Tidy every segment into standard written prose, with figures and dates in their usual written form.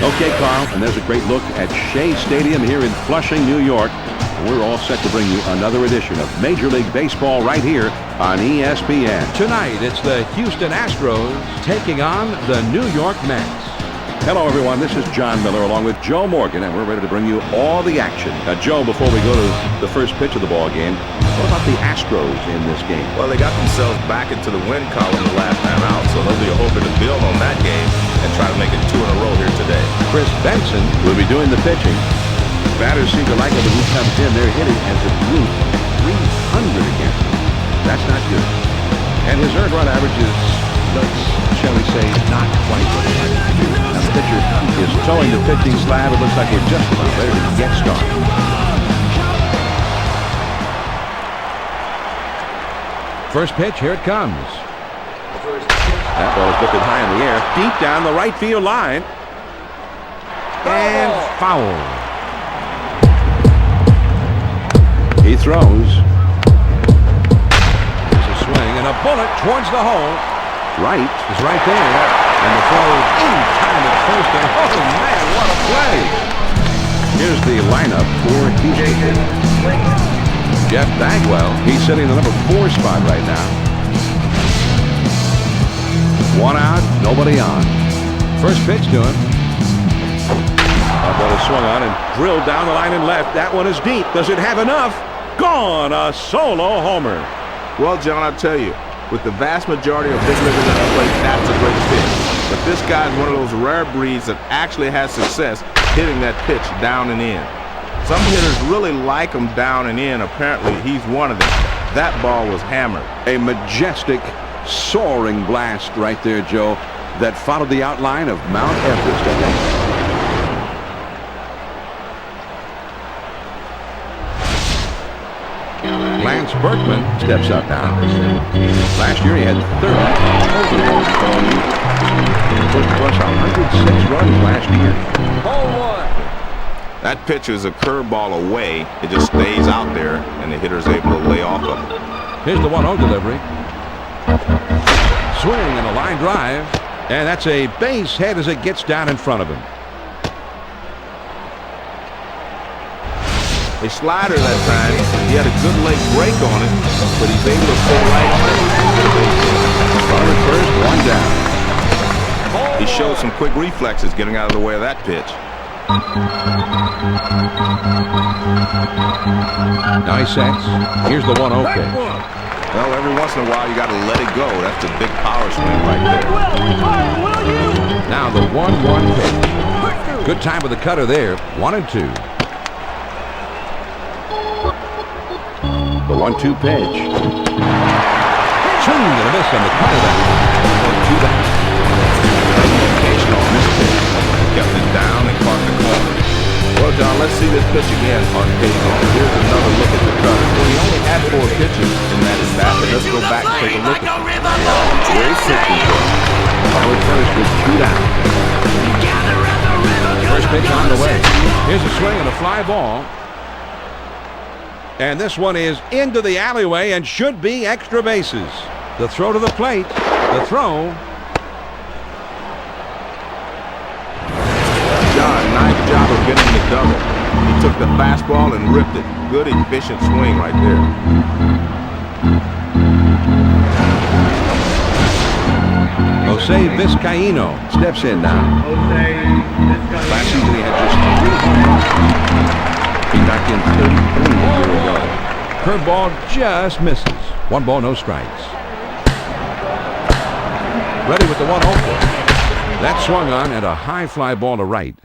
Okay, Carl, and there's a great look at Shea Stadium here in Flushing, New York. And we're all set to bring you another edition of Major League Baseball right here on ESPN. Tonight, it's the Houston Astros taking on the New York Mets. Hello, everyone. This is John Miller along with Joe Morgan, and we're ready to bring you all the action. Now, Joe, before we go to the first pitch of the ball game, what about the Astros in this game? Well, they got themselves back into the win column the last time out, so they'll be hoping to build on that game and try to make it 2 in a row here today. Chris Benson will be doing the pitching. Batters seem to like it when he comes in. They're hitting as a group 300 against him. That's not good. And his earned run average is, shall we say, not quite what he has to do. Now the pitcher is towing the pitching slab. It looks like we're just about ready to get started. First pitch, here it comes. That ball is lifted high in the air, deep down the right field line. And foul. He throws. There's a swing and a bullet towards the hole. Right. It's right there. And the throw in time at first. And oh, man, what a play. Here's the lineup for Houston. Jeff Bagwell, he's sitting in the number 4 spot right now. 1 out, nobody on. First pitch to him. That ball is swung on and drilled down the line and left. That one is deep. Does it have enough? Gone, a solo homer. Well, John, I'll tell you, with the vast majority of big leaguers at the plate, that's a great pitch. But this guy's one of those rare breeds that actually has success hitting that pitch down and in. Some hitters really like him down and in. Apparently, he's one of them. That ball was hammered. A majestic, soaring blast right there, Joe, that followed the outline of Mount Everest, I think. Lance Berkman Steps up now. Last year he had 30 plus 106 runs last year. That pitch is a curveball away. It just stays out there, and the hitter's able to lay off of it. Here's the 1-0 delivery. Swing and a line drive. And that's a base hit as it gets down in front of him. A slider that time. He had a good leg break on it, but he's able to stay right on it. Runner first, 1 down. He showed some quick reflexes getting out of the way of that pitch. Now he sets. Here's the 1-0 pitch. Well, every once in a while you got to let it go. That's a big power swing right there. Now the 1-1 pitch. Good time with the cutter there. 1-2. The 1-2 pitch. Swing and a miss on the cutter there. 2 down. Occasional on this pitch. Kept it down and caught the corner. Well, John, let's see this pitch again on tape. Here's another look at the cutter. Well, he only had 4 pitches in that at bat, but let's go back and take a look at it. Great pitching. Runner first with 2 down. First pitch on the way. Here's a swing and a fly ball. And this one is into the alleyway and should be extra bases. The throw to the plate. The throw. John, nice job of getting the double. He took the fastball and ripped it. Good, efficient swing right there. Jose Vizcaíno steps in now. Last season he had just 3 home runs. He knocked in 33 a year ago. Curveball just misses. 1 ball, no strikes. Ready with the 1-0 pitch. That swung on and a high fly ball to right.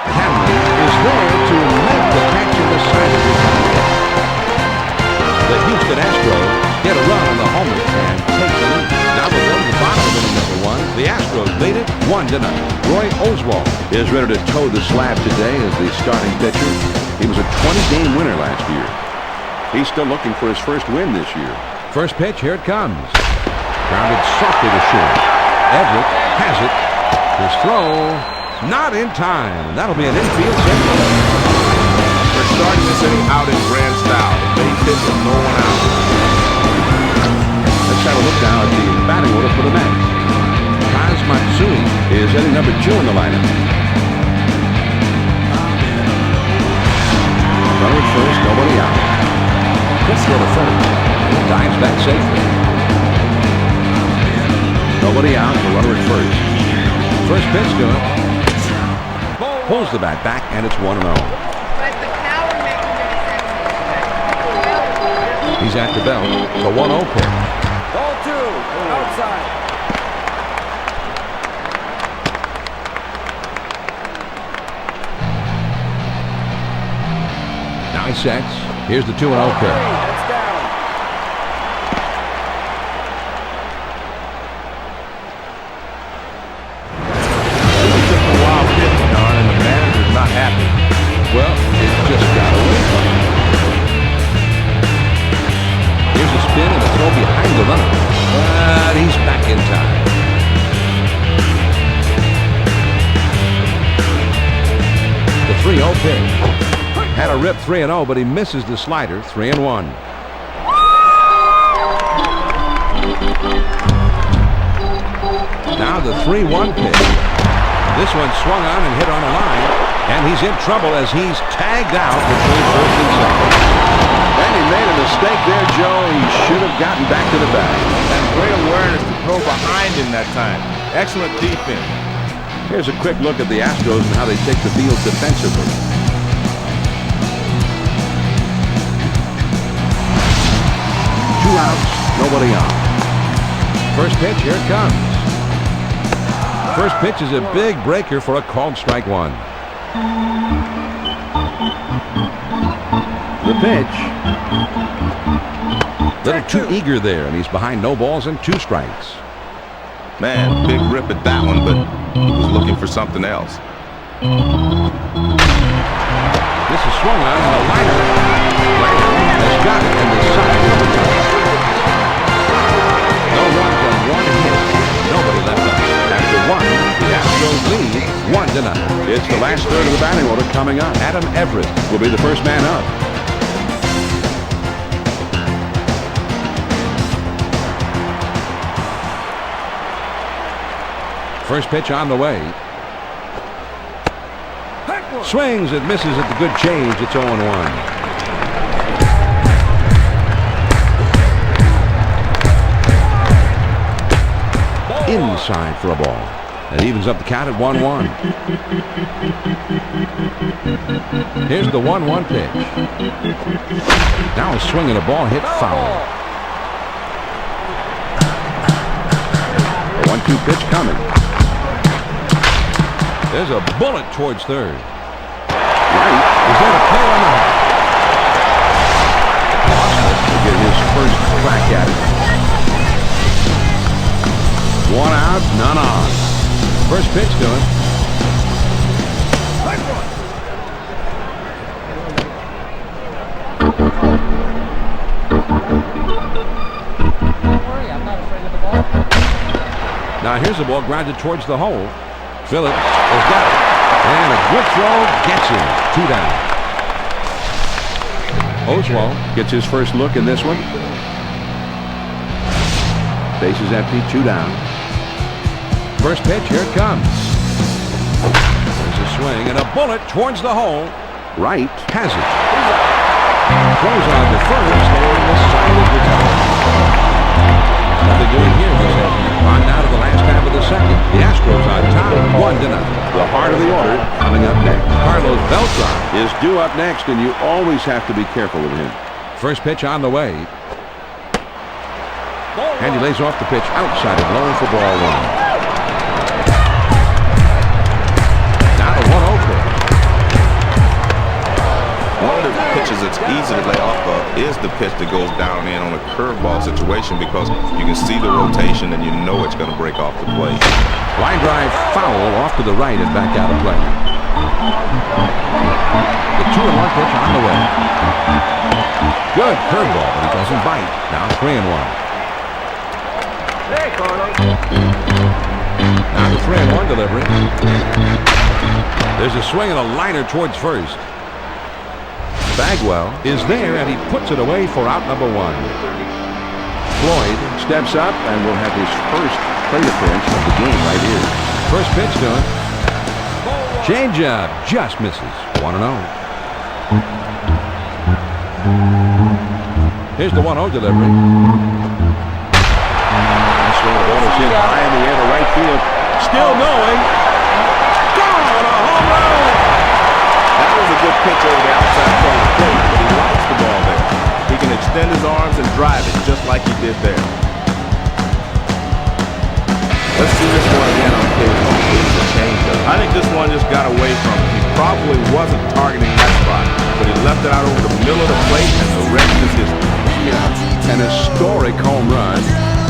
Hanley is there to make the catch in the side of the plate. The Houston Astros get a run on the homer and take the lead. Now we're going to the bottom of inning number 1. The Astros lead it 1-0. Roy Oswalt is ready to toe the slab today as the starting pitcher. He was a 20-game winner last year. He's still looking for his first win this year. First pitch, here it comes. Grounded softly to short. Everett has it. His throw, not in time. That'll be an infield single. They're starting this inning out in grand style. Base hit with no one out. Let's have a look now at the batting order for the Mets. Kaz Matsui is hitting number 2 in the lineup. Runner at first, nobody out. Quick throw to first. He dives back safely. Nobody out, the runner at first. First pitch to him. Pulls the bat back, and it's 1-0. He's at the belt. The 1-0 pitch. Ball 2, outside. Now he sets. Here's the 2-0 pitch. That's down. Took a wild pitch, Don, and the manager's not happy. Well, it just got away from him. Here's a spin and a throw behind the runner. But he's back in time. The 3-0 pitch. Had a rip 3-0, but he misses the slider. 3-1. Now the 3-1 pitch. This one swung on and hit on a line, and he's in trouble as he's tagged out between first and second. And he made a mistake there, Joe. He should have gotten back to the bag. And great awareness to throw behind him that time. Excellent defense. Here's a quick look at the Astros and how they take the field defensively. Two outs, nobody on. First pitch, here it comes. First pitch is a big breaker for a called strike 1. The pitch. Little too eager there, and he's behind no balls and 2 strikes. Man, big rip at that one, but he was looking for something else. This is swung on and a liner. Has got it in the side of the top. No runs on 1 hit. Nobody left out. After 1, the Astros lead 1-0. It's the last third of the batting order coming up. Adam Everett Will be the first man up. First pitch on the way. Swings and misses at the good change. It's 0-1. Inside for a ball. That evens up the count at 1-1. Here's the 1-1 pitch. Now a swing and a ball hit foul. The 1-2 pitch coming. There's a bullet towards third. Right. Is that a play on the hop? To get his first crack at it. 1 out, none on. First pitch to him. Don't worry, I'm not afraid of the ball. Now here's the ball grounded towards the hole. Phillips has got it. And a good throw gets him. 2 down. Oswald Gets his first look in this one. Bases empty, 2 down. First pitch, here it comes. There's a swing and a bullet towards the hole. Right. Has it. Throws on the first and the side of the top. Nothing doing here this inning. On now to the last half of the second. The Astros on top, 1-0. The heart of the order coming up next. Carlos Beltran Is due up next, and you always have to be careful with him. first pitch on the way. And he lays off the pitch outside and low for ball 1. Now the 1-0 pitch. One of the pitches that's easy to lay off of is the pitch that goes down in on a curveball situation because you can see the rotation and you know it's going to break off the plate. Line drive foul off to the right and back out of play. The 2-1 pitch on the way. Good curveball, but he doesn't bite. Now 3-1. Hey, Carlos. Now the 3-1 delivery. There's a swing and a liner towards first. Bagwell is there and he puts it away for out number 1. Floyd Steps up and will have his first plate appearance of the game right here. first pitch to him. Changeup just misses. 1-0. Here's the 1-0 delivery. This one, the ball is hit high in the air to right field. Still going. Gone! A home run! That was a good pitch over the outside part of the plate, but he likes the ball there. He can extend his arms and drive it just like he did there. Let's see this one again on cable. It's a changeup. I think this one just got away from him. He probably wasn't targeting that spot, but he left it out over the middle of the plate, and the rest is history. Yeah, an historic home run.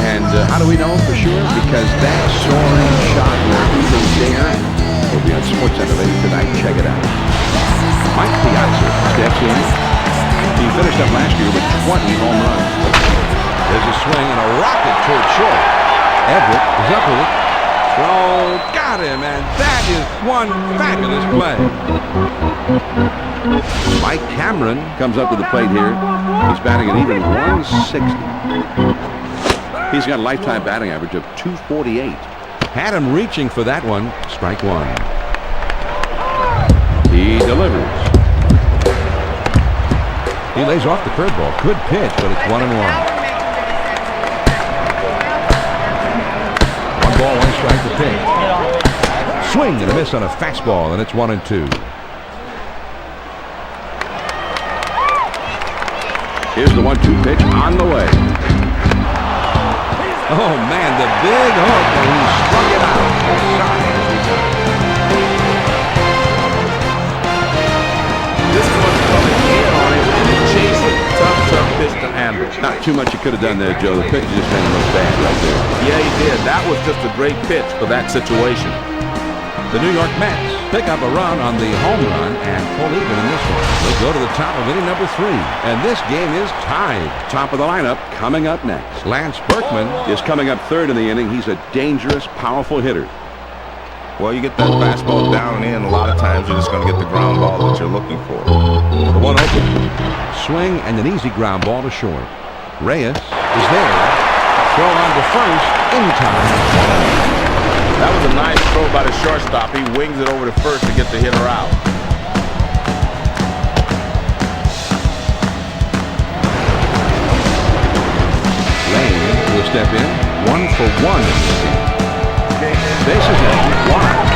And how do we know for sure? Because that soaring shot where even there will be on SportsCenter later tonight. Check it out. Mike Piazza steps in. He finished up last year with 20 home runs. There's a swing and a rocket towards short. Everett is up with it. Throw, got him, and that is one fabulous play. Mike Cameron comes up to the plate here. He's batting an even 160. He's got a lifetime batting average of 248. Had him reaching for that one. Strike one. He delivers. He lays off the curveball. Good pitch, but it's 1-1. One ball, one strike to pitch. Swing and a miss on a fastball, and it's 1-2. Here's the 1-2 pitch on the way. Oh, man, the big hook, and he struck it out. This one's coming in on it, and it chases. Tough pitch to handle. Not too much you could have done there, Joe. The pitch just made him look bad right there. Yeah, he did. That was just a great pitch for that situation. The New York Mets pick up a run on the home run and pull even in this one. They'll go to the top of inning number 3, and this game is tied. Top of the lineup coming up next. Lance Berkman Is coming up third in the inning. He's a dangerous, powerful hitter. Well, you get that fastball down and in, a lot of times you're just going to get the ground ball that you're looking for. The 1-0. Swing and an easy ground ball to short. Reyes is there. Throw on to first in time. That was a nice throw by the shortstop. He wings it over to first to get the hitter out. Lane will step in. 1 for 1 in this game. Bases empty. 1 out.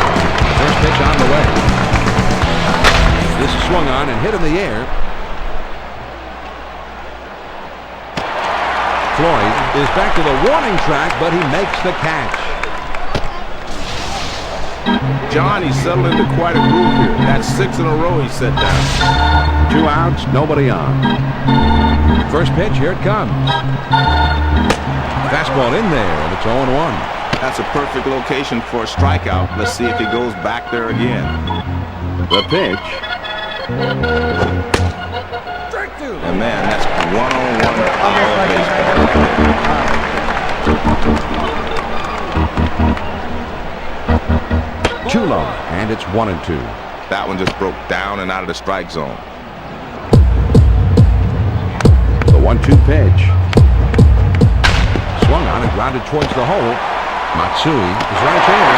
First pitch on the way. This is swung on and hit in the air. Floyd is back to the warning track, but he makes the catch. John, he's settled into quite a groove here. That's 6 in a row he set down. 2 outs, nobody on. First pitch, here it comes. Fastball in there, and it's 0-1. That's a perfect location for a strikeout. Let's see if he goes back there again. The pitch. And man, that's one-on-one power baseball. Too low, and it's 1-2. That one just broke down and out of the strike zone. The 1-2 pitch. Swung on and grounded towards the hole. Matsui is right there.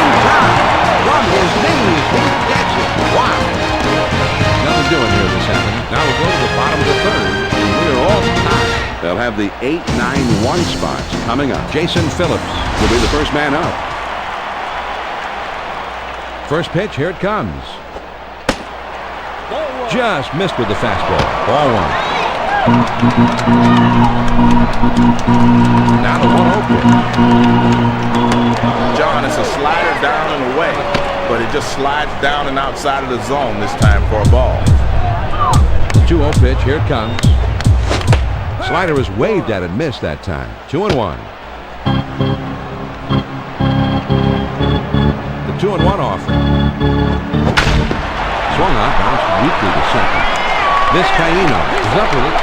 In time. From his knees, he gets it. Wow. Nothing doing here this happened. Now we'll go to the bottom of the third, and we're all tied. They'll have the 8-9-1 spots coming up. Jason Phillips Will be the first man up. First pitch, here it comes. Just missed with the fastball. Ball 1. Now the 1-0 pitch. John, it's a slider down and away, but it just slides down and outside of the zone this time for a ball. 2-0 pitch, here it comes. Slider was waved at and missed that time. 2-1. The 2-1 offer. Swung on, bounced weakly to second. This Caino is up with it,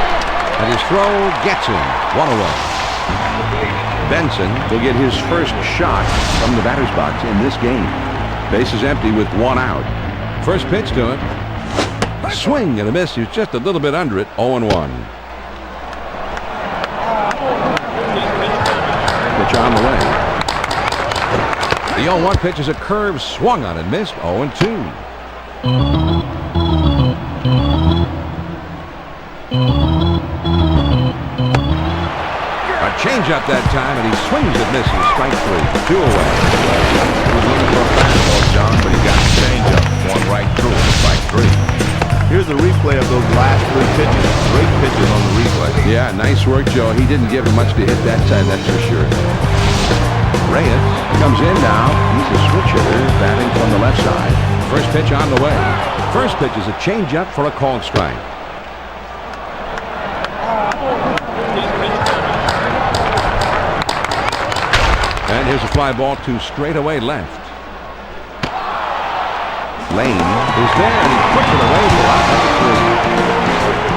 and his throw gets him. 1-away. Benson will get his first shot from the batter's box in this game. Base is empty with 1 out. First pitch to him. Swing and a miss. He was just a little bit under it. 0-1. pitch on the way. The 0-1 pitch is a curve swung on and missed. 0-2. A changeup that time, and he swings and misses. Strike 3. 2 away. He was looking for a fastball, John, but he got the changeup. One right through it. Strike 3. Here's a replay of those last 3 pitches. Great pitches on the replay. Yeah, nice work, Joe. He didn't give him much to hit that time, that's for sure. Reyes comes in now. He's a switch hitter, batting from the left side. First pitch on the way. First pitch is a changeup for a called strike. And here's a fly ball to straightaway left. Lane is there, and he puts it away for out number 3.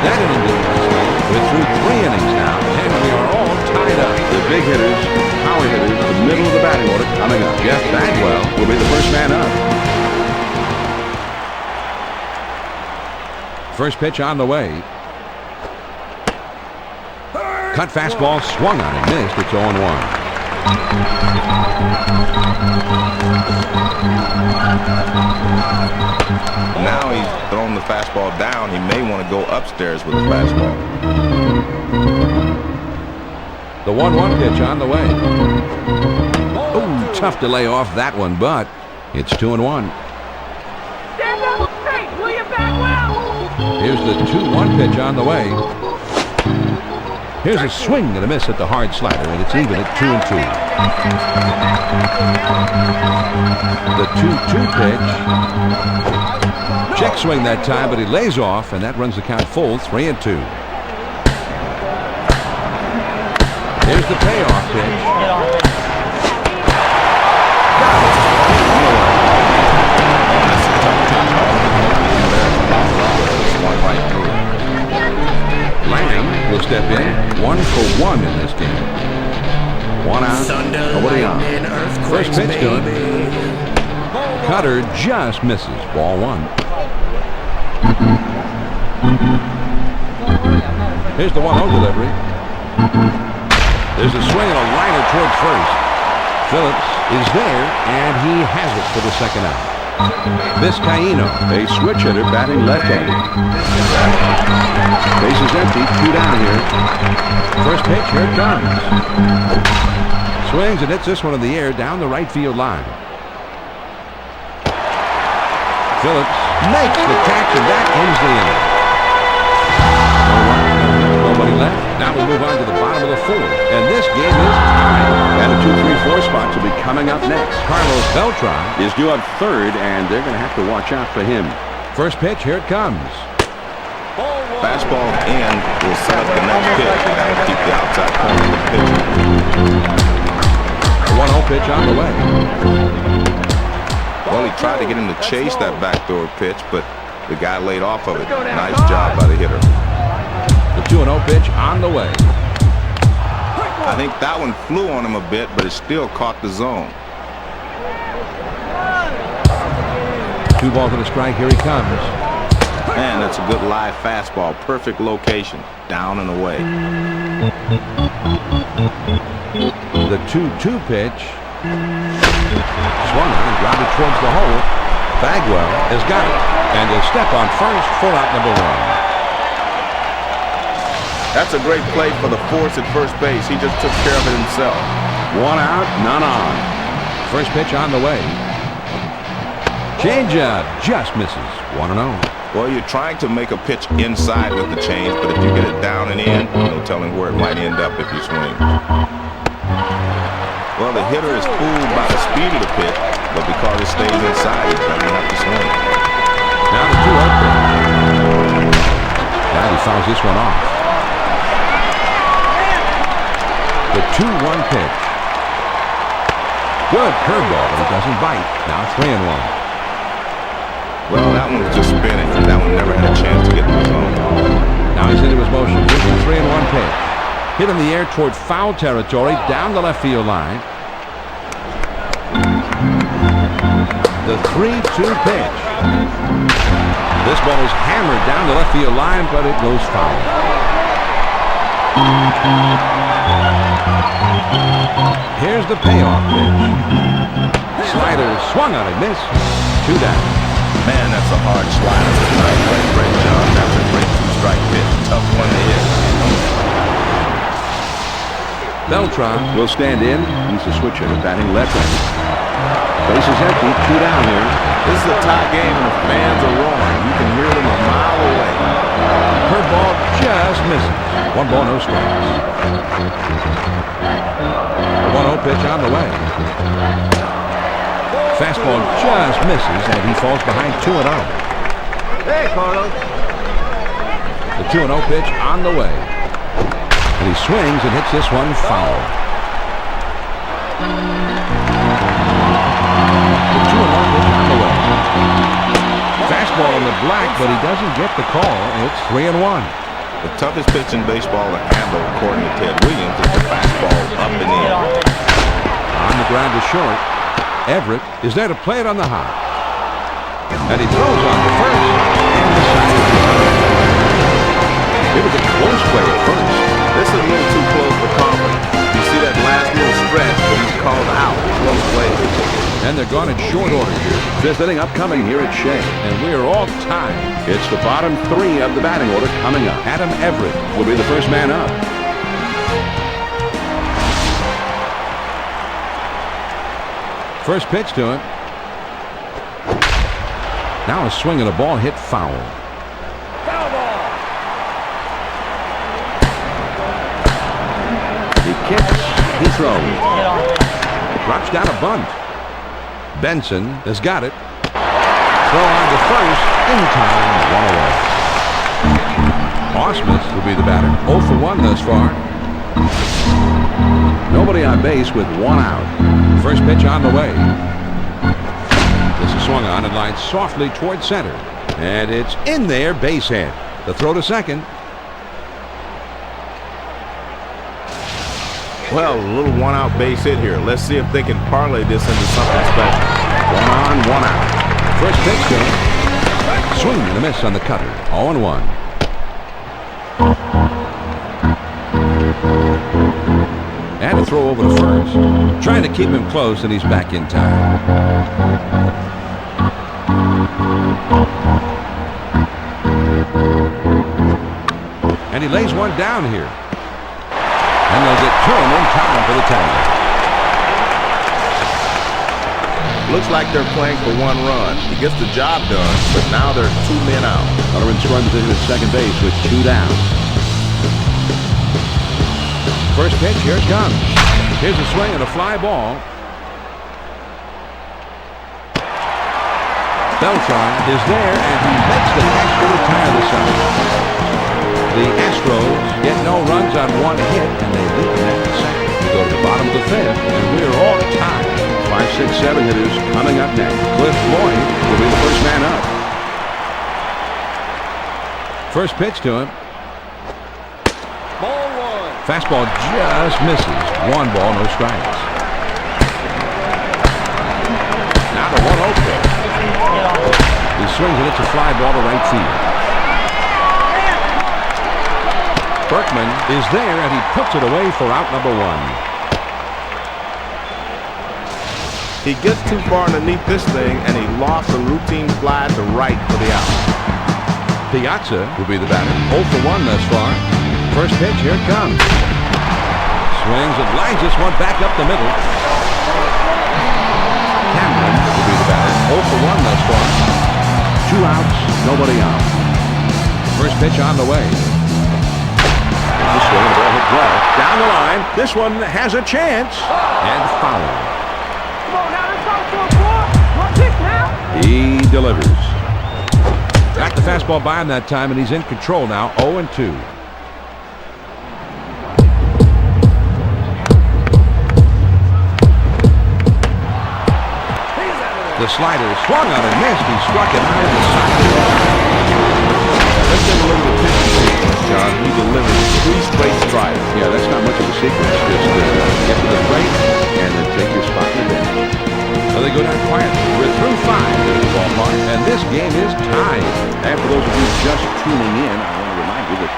That inning didn't swing. We're through 3 innings now, and we are all tied up. The big hitters, power hitters, the middle of the batting order coming up. Jeff Bagwell will be the first man up. First pitch on the way. Cut fastball swung on and missed. It's 0-1. Now he's thrown the fastball down. He may want to go upstairs with the fastball. The 1-1 pitch on the way. Oh, tough to lay off that one, but it's 2-1. Stand up straight, William Bagwell! Here's the 2-1 pitch on the way. Here's a swing and a miss at the hard slider, and it's even at 2-2. The 2-2 pitch. Check swing that time, but he lays off, and that runs the count full, 3-2. Here's the payoff pitch. Lamb will step in, 1 for 1 in this game. 1 out, nobody on. First pitch to him. Cutter just misses. Ball 1. Here's the 1-0 delivery. There's a swing and a liner towards first. Phillips is there, and he has it for the second out. Vizcaíno, A switch hitter batting left-handed. Base is empty. 2 down here. first pitch, here it comes. Swings and hits this one in the air down the right field line. Phillips makes the catch, and that ends the inning. Nobody left. Now we move on to the bottom of the 4th, and this game is tied. And a 2-3-4 spot will be coming up next. Carlos Beltran Is due up 3rd, and they're going to have to watch out for him. first pitch, here it comes. Fastball in will set up the next pitch. That'll keep the outside corner of the pitcher. A 1-0 pitch on the way. Well, he tried to get him to chase that backdoor pitch, but the guy laid off of it. Nice job by the hitter. The 2-0 pitch on the way. I think that one flew on him a bit, but it still caught the zone. 2 balls and a strike. Here he comes. And that's a good live fastball. Perfect location. Down and away. The 2-2 pitch. Swung on and grounded towards the hole. Bagwell has got it. And he'll step on first, full out number 1. That's a great play for the force at first base. He just took care of it himself. 1 out, none on. First pitch on the way. Changeup just misses. 1-0. Well, you're trying to make a pitch inside with the change, but if you get it down and in, no telling where it might end up if you swing. Well, the hitter is fooled by the speed of the pitch, but because it stays inside, he doesn't have to swing. Now the 2-0 pitch. Now he fouls this one off. The 2-1 pitch. Good curveball, but he doesn't bite. Now 3-1. Well, that one was just spinning. That one never had a chance to get in the zone. Now he's into his motion. Here's the 3-1 pitch. Hit in the air toward foul territory, down the left field line. The 3-2 pitch. This ball is hammered down the left field line, but it goes foul. Here's the payoff pitch. Slider swung on and missed. 2 down. Man, that's a hard slider tonight. Great job. That's a great two-strike pitch. Tough one to hit. Beltran Will stand in. He's a switch hitter batting left-handed. Base is empty. 2 down here. This is a tie game and the fans are roaring. You can hear them a mile away. Curveball just misses. 1 ball, no strikes. The 1-0 pitch on the way. Fastball just misses, and he falls behind 2-0. Hey, Carlos. The 2-0 pitch on the way. And he swings and hits this one foul. The 2-0 pitch on the way. Fastball in the black, but he doesn't get the call, and it's 3-1. The toughest pitch in baseball to handle, according to Ted Williams, is the fastball up and in. On the ground to short. Everett is there to play it on the hop. And he throws on the first. And the side is it was a close play at first. This is a little too close for comfort. You see that last little stretch, but he's called out. Close play. And they're gone in short order here. 5th inning upcoming here at Shea. And we are all tied. It's the bottom 3 of the batting order coming up. Adam Everett Will be the first man up. First pitch to him. Now a swing and a ball hit foul. Foul ball. He kicks. He throws. Drops down a bunt. Benson has got it. Throw on to first. In time. 1 away. Ausmus will be the batter. 0 for 1 thus far. Nobody on base with 1 out. First pitch on the way. This is swung on and lined softly toward center. And it's in there, base hit. The throw to second. Well, a little one-out base hit here. Let's see if they can parlay this into something special. 1 on, 1 out. First pitch to him. Swing and a miss on the cutter. 0-1. And a throw over to first. Trying to keep him close, and he's back in time. And he lays one down here. And they'll get to him in time for the tag. Looks like they're playing for 1 run. He gets the job done, but now there's 2 men out. Runner in scoring position at second base with 2 down. First pitch, here it comes. Here's a swing and a fly ball. Beltran is there, and he makes the catch to retire the side. The Astros get no runs on 1 hit, and they lead them at the second. We go to the bottom of the 5th, and we are all tied. 5, 6, 7 hitters coming up next. Cliff Lloyd Will be the first man up. first pitch to him. Ball 1. Fastball just misses. 1 ball, no strikes. Now the 1-0 pitch. He swings and it's a fly ball to right field. Berkman is there and he puts it away for out number 1. He gets too far underneath this thing, and he lost a routine fly to right for the out. Piazza will be the batter. 0 for 1 thus far. First pitch, here it comes. Swings and lines this one back up the middle. Cameron will be the batter. 0 for 1 thus far. 2 outs, nobody out. First pitch on the way. The swing and the ball hit well. Down the line. This one has a chance. And foul. Come on now, let's go for a 4. 1 pitch now. He delivers. Got the fastball by him that time, and he's in control now. 0-2. The slider swung on and missed. He struck it out of the side. Let's take a look at the pitching sequence, John. He delivered 3 straight strikes. Yeah, that's not much of a sequence. Just get to the plate and then take your spot in the bench. So they go down quietly. We're through 5 at the ballpark, and this game is tied. And for those of you just tuning in, I want to remind you that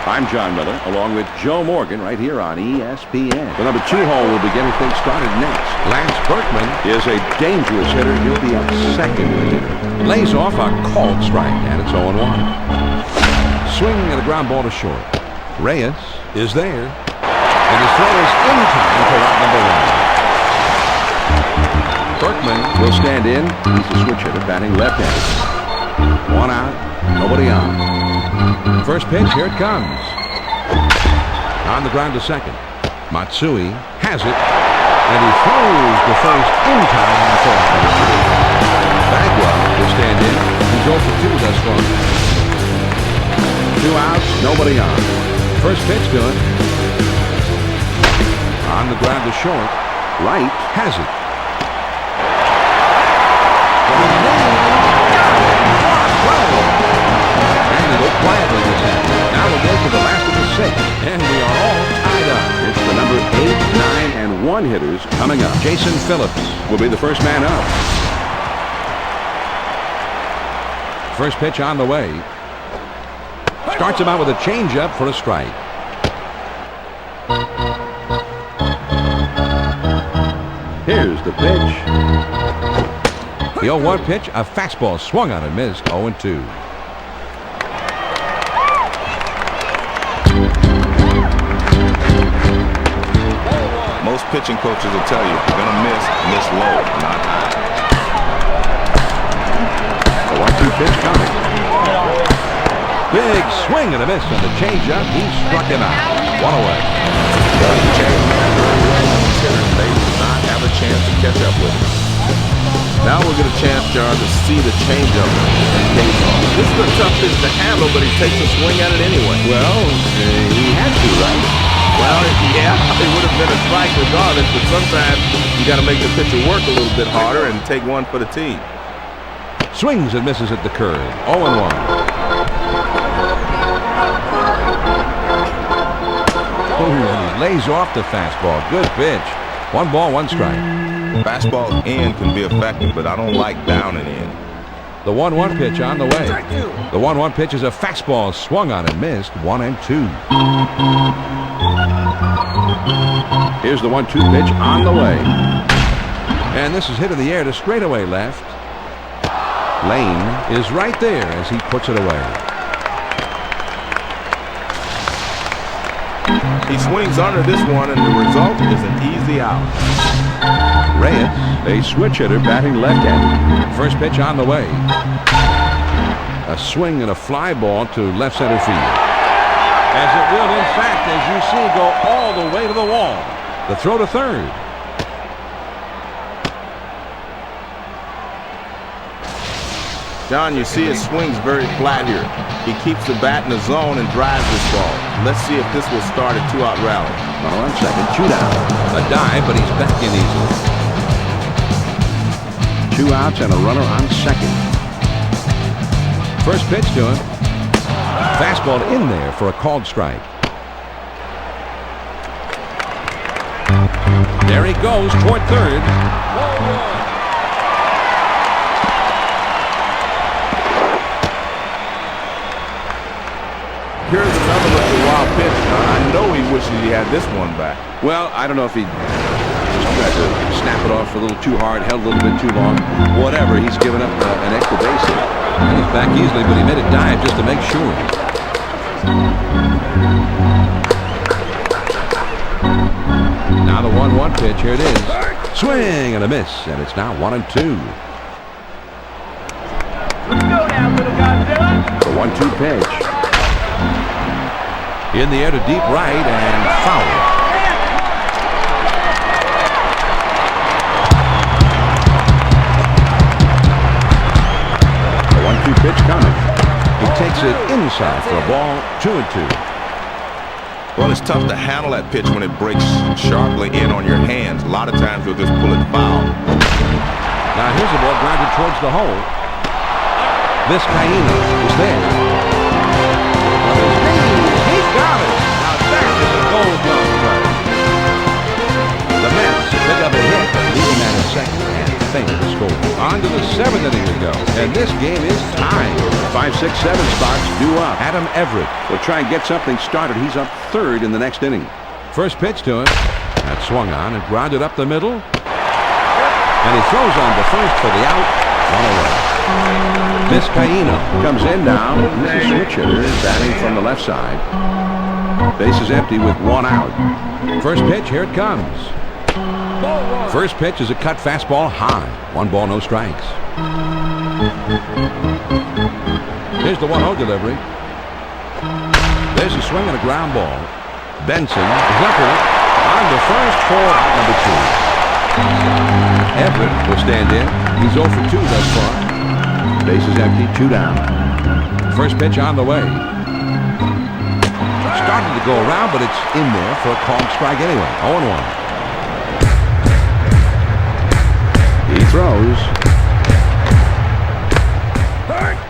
I'm John Miller, along with Joe Morgan, right here on ESPN. The number 2 hole will be getting things started next. Lance Berkman Is a dangerous hitter. He'll be up second hitter. lays off a called strike, and it's 0-1. Swing and a ground ball to short. Reyes is there, and his throw is in time for out number 1. Berkman will stand in. He's a switch hitter, batting left-handed. 1 out, nobody on. First pitch, here it comes. On the ground to second. Matsui has it, and he throws the first in time for out number 2. Bagwell will stand in. He's 0 for 2 thus far. 2 outs, nobody on. First pitch to him. On the ground to short. Right Has it. And they go quietly this half. Now we'll go to the last of the 6th, and we are all tied up. It's the number 8, 9, and 1 hitters coming up. Jason Phillips Will be the first man up. first pitch on the way. Starts him out with a changeup for a strike. Here's the pitch. The 0-1 pitch, a fastball swung on and missed. 0-2. Most pitching coaches will tell you, you're going to miss low, not high. The 1-2 pitch coming. Big swing and a miss on the changeup. He struck him out. 1 away. They do not have a chance to catch up with him. Now we'll get a chance, John, to see the changeup and case off. This is a tough pitch to handle, but he takes a swing at it anyway. Well, he had to, right? Well, yeah, it would have been a strike regardless, but sometimes you got to make the pitcher work a little bit harder and take one for the team. Swings and misses at the curve. 0-1. Oh, and he lays off the fastball. Good pitch. 1 ball, 1 strike. Fastball in can be effective, but I don't like down and in. The 1-1 pitch on the way. The 1-1 pitch is a fastball swung on and missed. 1-2. Here's the 1-2 pitch on the way. And this is hit in the air to straightaway left. Lane is right there as he puts it away. He swings under this one, and the result is an easy out. Reyes, A switch hitter batting left-handed. first pitch on the way. A swing and a fly ball to left center field. As it will, in fact, as you see, go all the way to the wall. The throw to third. John, you see his swing's very flat here. He keeps the bat in the zone and drives this ball. Let's see if this will start a 2-out rally. Runner on second, 2 down. A dive, but he's back in easily. 2 outs and a runner on second. First pitch to him. Fastball in there for a called strike. There he goes toward third. Here's another looking wild pitch. I know he wishes he had this one back. Well, I don't know if he just tried to snap it off a little too hard, held a little bit too long. Whatever, he's given up an extra base hit. And he's back easily, but he made a dive just to make sure. Now the 1-1 pitch. Here it is. Swing and a miss, and it's now 1-2. Let's go now, little Godzilla. The 1-2 pitch. In the air to deep right and foul. The 1-2 pitch coming. He takes it inside for a ball. 2-2. Well, it's tough to handle that pitch when it breaks sharply in on your hands. A lot of times you'll just pull it foul. Now here's a ball grounded towards the hole. This Hyena is there. On his knees, he's got it. Now that is a gold glove strike. The Mets pick up a hit, leaving that at second and failed to score. On to the 7th inning we go, and this game is tied. 5, 6, 7 spots due up. Adam Everett Will try and get something started. He's up third in the next inning. first pitch to him. That swung on and grounded up the middle, and he throws on to first for the out. 1 away. Vizcaíno Comes in now. This is switch hitter batting from the left side. Base is empty with 1 out. First pitch, here it comes. First pitch is a cut fastball high. 1 ball, no strikes. Here's the 1-0 delivery. There's a swing and a ground ball. Benson is up with it. On to first for out number 2. Everett will stand in. He's 0 for 2 thus far. Base is empty, 2 down. First pitch on the way. Started to go around, but it's in there for a called strike anyway. 0-1. He throws.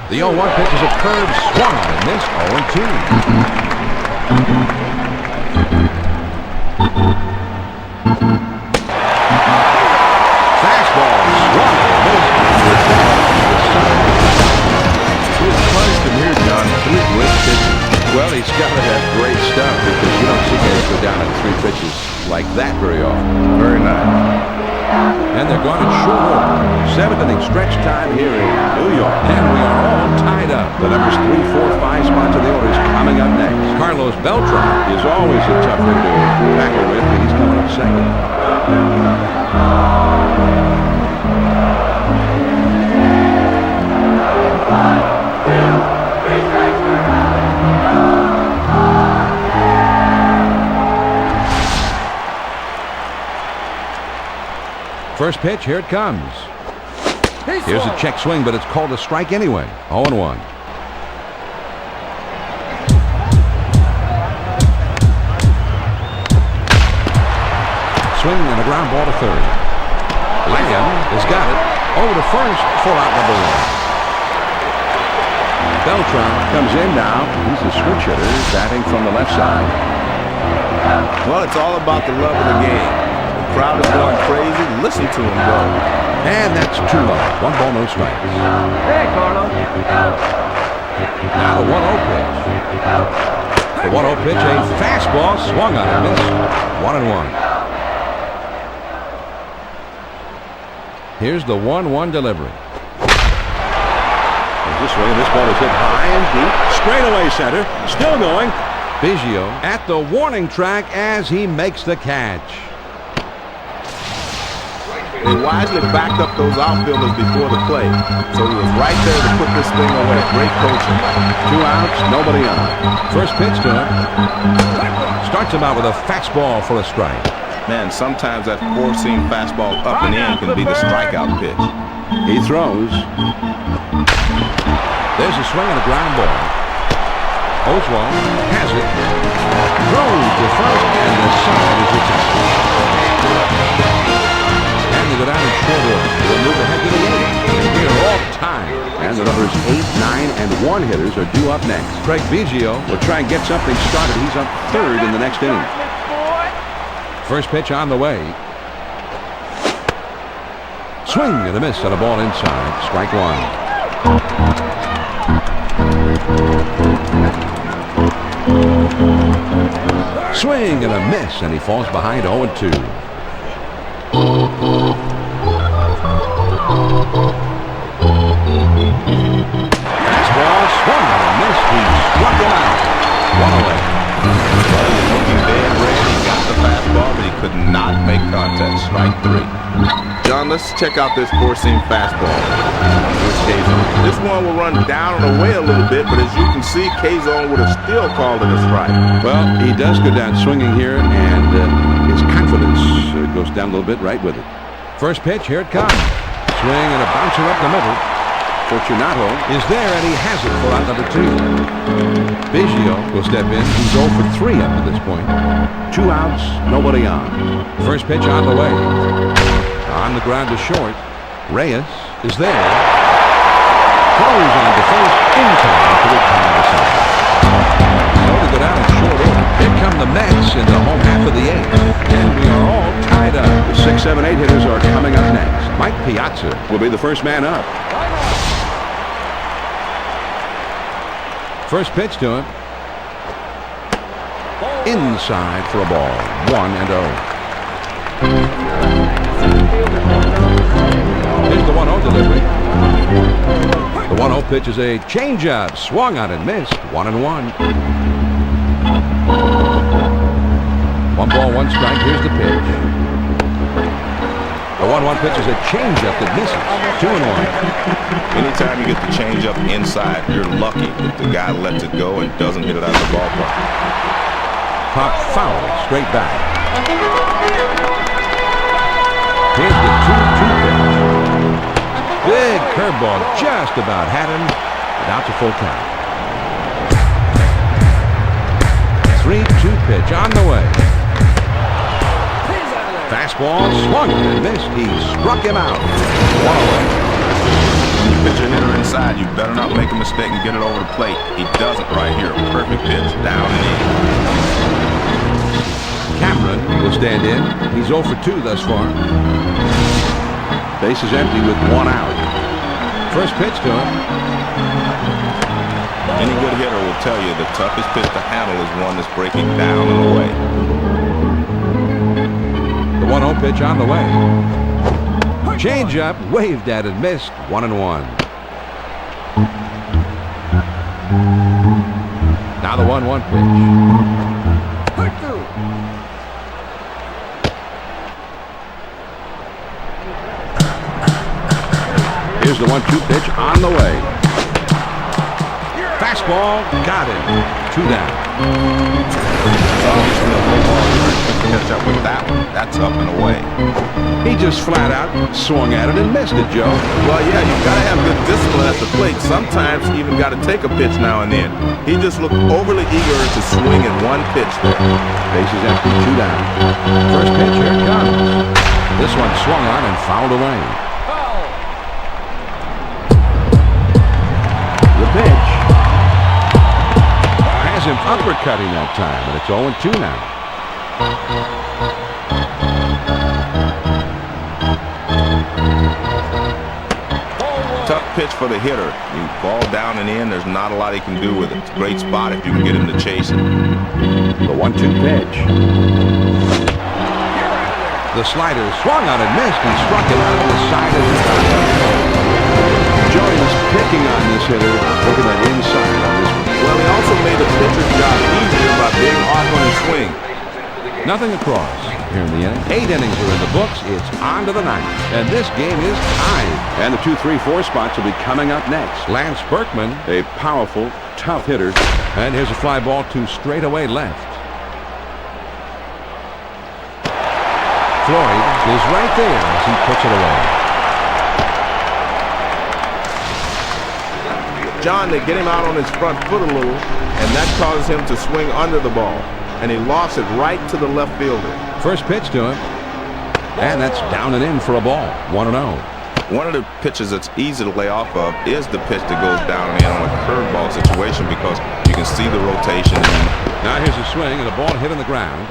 The 0-1 pitch is a curve swung on and missed. 0-2. Fastball swung on and missed. He was punched him here, John. 3 great pitches. Well, he's got to have great stuff because you don't see guys go down at 3 pitches like that very often. Very nice. And they're going in short order. 7th inning stretch time here in New York. And we are all tied up. The numbers 3, 4, 5 spots of the order is coming up next. Carlos Beltran Is always a tough hitter to tackle with, but he's coming up second. First pitch, here it comes. Here's a check swing, but it's called a strike anyway. 0-1. Swing and a ground ball to third. Lamb has got it. Over to first for out number 1. Beltran Comes in now. He's a switch hitter batting from the left side. Well, it's all about the love of the game. The crowd is going crazy. Listen to him go. And that's 2 low. 1 ball, no strikes. Hey, Carlos. Now the 1-0 pitch. The 1-0 pitch, a fastball swung on and missed. 1-1. Here's the 1-1 delivery. This way, this ball is hit high and deep. Straight away center. Still going. Biggio at the warning track as he makes the catch. He wisely backed up those outfielders before the play, so he was right there to put this thing away. Great coaching. 2 outs, nobody on. First pitch to him. Starts him out with a fastball for a strike. Man, sometimes that 4-seam fastball up and in can be the strikeout pitch. He throws. There's a swing and a ground ball. Oswald has it. Throws to first, and the side is retired. And they go down in short order. They'll move ahead to the 8th. We are all tied. And the numbers 8, 9, and 1 hitters are due up next. Craig Biggio Will try and get something started. He's up third in the next inning. first pitch on the way. Swing and a miss and a ball inside. Strike 1. Swing and a miss, and he falls behind 0-2. Fastball swung and a miss. He struck him out. 1 away. Well, he was looking dead ready. He got the fastball, but he could not make contact. Strike 3. John, let's check out this 4-seam fastball. Here's K-Zone. This one will run down and away a little bit, but as you can see, K-Zone would have still called it a strike. Well, he does go down swinging here, and his confidence goes down a little bit right with it. First pitch, here it comes. Swing and a bouncer up the middle. Fortunato Is there, and he has it for out number 2. Biggio will step in. He's 0 for 3 up to this point. 2 outs, nobody on. First pitch on the way. On the ground to short. Reyes is there. Throws on to first in time to retire the side. So to go down in short order. Here come the Mets in the home half of the 8th. And we are all tied. tied up. The 6, 7, 8 hitters are coming up next. Mike Piazza will be the first man up. First pitch to him. Inside for a ball. 1-0. Here's the 1-0 delivery. The 1-0 pitch is a changeup. Swung on and missed. 1-1. 1 ball, 1 strike. Here's the pitch. The 1-1 pitch is a changeup that misses. 2-1. Anytime you get the changeup inside, you're lucky if the guy lets it go and doesn't hit it out of the ballpark. Pop foul, straight back. Here's the 2-2 pitch. Big curveball, just about had him. Without the full count. 3-2 pitch on the way. Fastball swung and missed. He struck him out. 1 away. When you pitch a hitter inside, you better not make a mistake and get it over the plate. He doesn't right here. Perfect pitch, down and in. Cameron will stand in. He's 0 for 2 thus far. Base is empty with 1 out. First pitch to him. Any good hitter will tell you the toughest pitch to handle is one that's breaking down and away. The 1-0 pitch on the way. Change up, waved at and missed. 1-1. Now the 1-1 pitch. Here's the 1-2 pitch on the way. Fastball, got it. 2 down. Catch up with that one. That's up and away. He just flat out swung at it and missed it, Joe. Well, yeah, you got to have good discipline at the plate. Sometimes you even got to take a pitch now and then. He just looked overly eager to swing at one pitch there. Base is empty, 2 down. First pitch, here it comes. This one swung on and fouled away. The pitch. Has him uppercutting that time, and it's 0-2 now. Tough pitch for the hitter. You ball down and in, there's not a lot he can do with it. It's a great spot if you can get him to chase it. The 1-2 pitch. The slider swung on and missed. He struck it out of the side of the bat. Joey was picking on this hitter, looking at inside on this one. Well, he also made the pitcher's job easier by being off on his swing. Nothing across here in the inning. 8 innings are in the books. It's on to the 9th. And this game is tied. And the 2, 3, 4 spots will be coming up next. Lance Berkman. A powerful, tough hitter. And here's a fly ball to straightaway left. Floyd is right there as he puts it away. John, they get him out on his front foot a little, and that causes him to swing under the ball. And he lost it right to the left fielder. First pitch to him. And that's down and in for a ball. 1-0. One of the pitches that's easy to lay off of is the pitch that goes down and in on a curveball situation because you can see the rotation. Now here's a swing and a ball hit on the ground.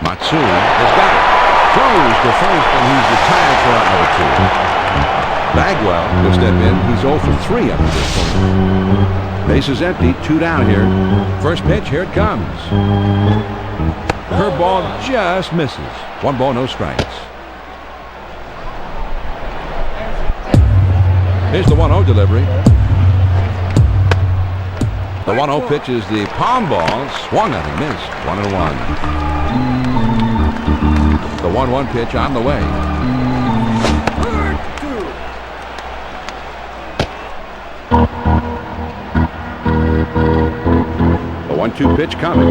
Matsu has got it. Throws to first and he's retired for out or 2. Bagwell will step in. He's 0 for 3 up to this point. Base is empty, 2 down here. First pitch, here it comes. Curveball just misses. 1 ball, no strikes. Here's the 1-0 delivery. The 1-0 pitch is the palm ball. Swung at and missed. 1-1. The 1-1 pitch on the way. The 1-2 pitch coming.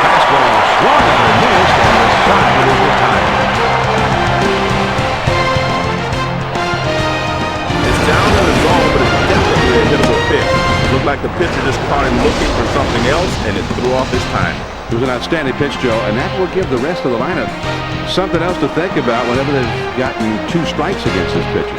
Fastball swung at and missed, and the side is retired. It's down in the zone, but it's definitely a hittable pitch. It looked like the pitcher just caught him looking for something else, and it threw off his timing. It was an outstanding pitch, Joe, and that will give the rest of the lineup something else to think about whenever they've gotten 2 strikes against this pitcher.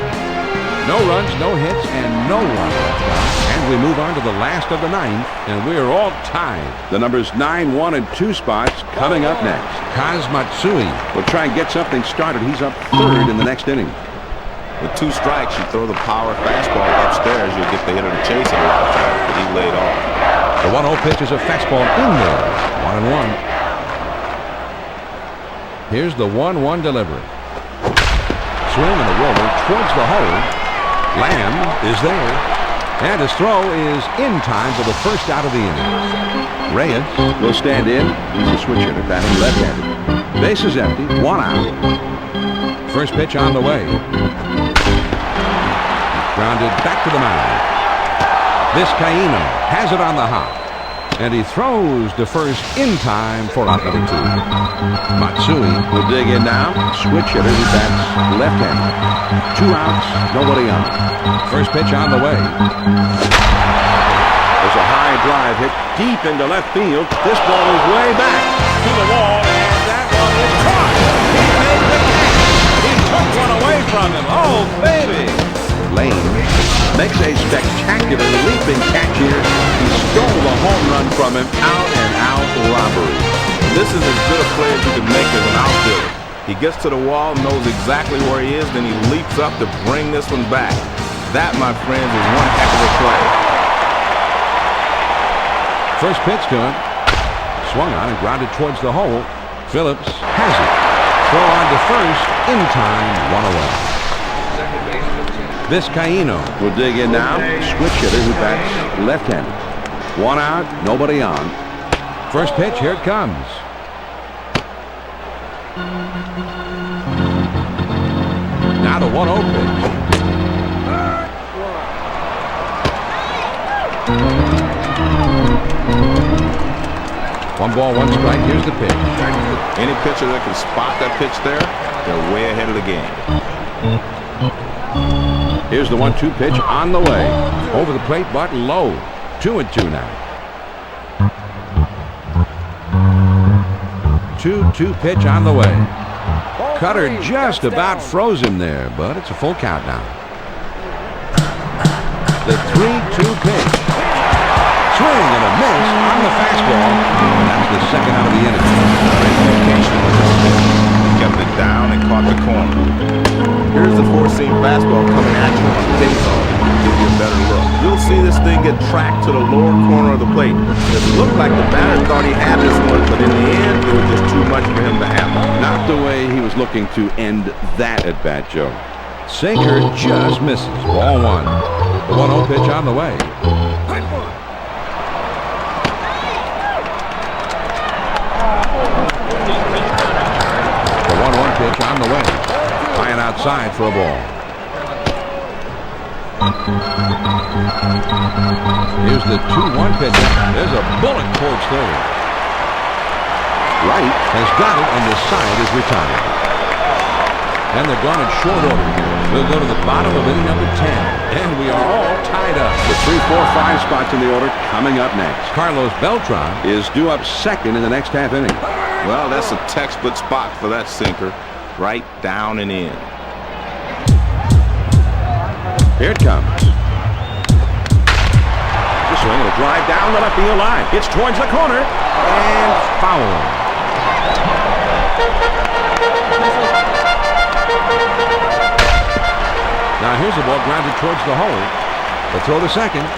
No runs, no hits, and no one left out. And we move on to the last of the ninth, and we're all tied. The numbers 9, 1, and 2 spots coming up next. Kaz Matsui. We'll try and get something started. He's up third in the next inning. With 2 strikes, you throw the power fastball upstairs, you'll get the hitter to chase it a lot of times, but he laid off. The 1-0 pitch is a fastball in there. 1-1. Here's the 1-1 delivery. Swing and a roller towards the hole. Lamb is there. And his throw is in time for the first out of the inning. Reyes will stand in. He's a switch hitter, batting left-handed. Base is empty. 1 out. First pitch on the way. Grounded back to the mound. Vizcaíno has it on the hop. And he throws to first in time for out number 2. Matsui will dig in now. Switch hitter who bats left-handed. 2 outs, nobody on. First pitch on the way. There's a high drive hit deep into left field. This ball is way back to the wall, and that one is caught. He made the catch. He took one away from him. Oh, baby. Lane makes a spectacular leaping catch here. He stole the home run from him. Out and out robbery. This is as good a play as you can make as an outfielder. He gets to the wall, knows exactly where he is, then he leaps up to bring this one back. That, my friends, is one heck of a play. First pitch to him. Swung on and grounded towards the hole. Phillips has it. Throw on to first. In time, 1 away. Vizcaíno will dig in now. Switch hitter who bats left-handed. 1 out, nobody on. First pitch, here it comes. Now the 1-0 pitch. 1 ball, 1 strike. Here's the pitch. Any pitcher that can spot that pitch there, they're way ahead of the game. Here's the 1-2 pitch on the way. Over the plate, but low. 2-2 now. 2-2 pitch on the way. Cutter just about froze him there, but it's a full count now. The 3-2 pitch. Swing and a miss on the fastball. And that's the second out of the inning. He kept it down and caught the corner. Here's the 4-seam fastball coming at you on the face off. Give you a better look. You'll see this thing get tracked to the lower corner of the plate. It looked like the batter thought he had this one, but in the end, it was just too much for him to handle. Not the way he was looking to end that at bat, Joe. Sinker just misses. Ball 1. The 1-0 pitch on the way. The 1-1 pitch on the way. Flying outside for a ball. Here's the 2-1 pitch. There's a bullet towards third. Wright has got it, and the side is retired. And they're gone in short order here. We'll go to the bottom of inning number 10. And we are all tied up. The 3, 4, 5 spots in the order coming up next. Carlos Beltran is due up second in the next half inning. Well, that's a textbook spot for that sinker. Right down and in. Here it comes. The swing will drive down the left field line. It's towards the corner. And foul. Now here's the ball grounded towards the hole. The throw to second.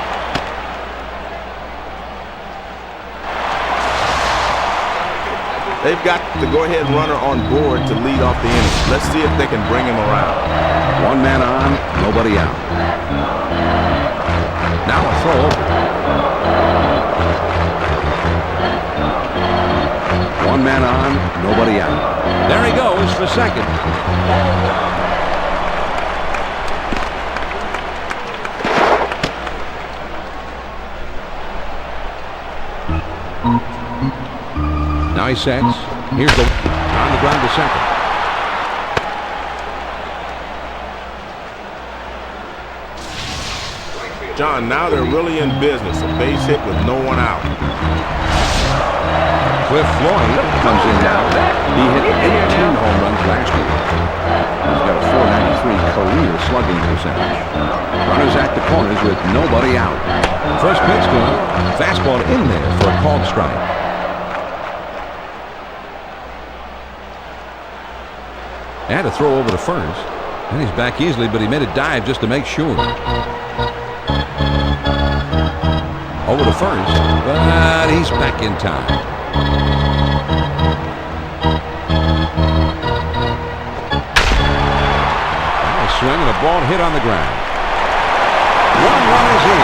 They've got the go-ahead runner on board to lead off the inning. Let's see if they can bring him around. 1 man on, nobody out. Now a throw over. 1 man on, nobody out. There he goes for second. Now he sets. Here's the on the ground to second. John, now they're really in business. A base hit with no one out. Cliff Floyd Comes in now. He hit 18 home runs last year. He's got a .493 career slugging percentage. Runners at the corners with nobody out. First pitch to him. Fastball in there for a called strike. And a throw over to first. And he's back easily, but he made a dive just to make sure. Over to first, but he's back in time. A swing and a ball hit on the ground. One run is in.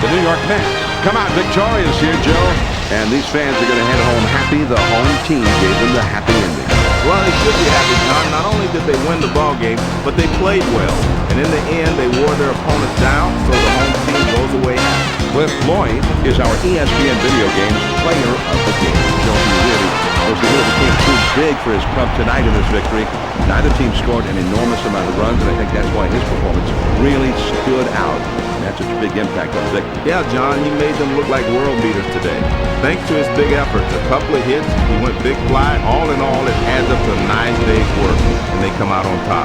The New York Mets come out victorious here, Joe. And these fans are going to head home happy. The home team gave them the happy ending. Well, they should be happy, John. Not only did they win the ball game, but they played well. And in the end, they wore their opponents down, so the home team goes away happy. Cliff Floyd is our ESPN Video Games Player of the Game. Joe, he really became too big for his club tonight in this victory. Neither team scored an enormous amount of runs, and I think that's why his performance really stood out. That's such a big impact on the victory. Yeah, John, he made them look like world beaters today. Thanks to his big efforts, a couple of hits, he went big fly. All in all, it adds up to a nice day's work, and they come out on top.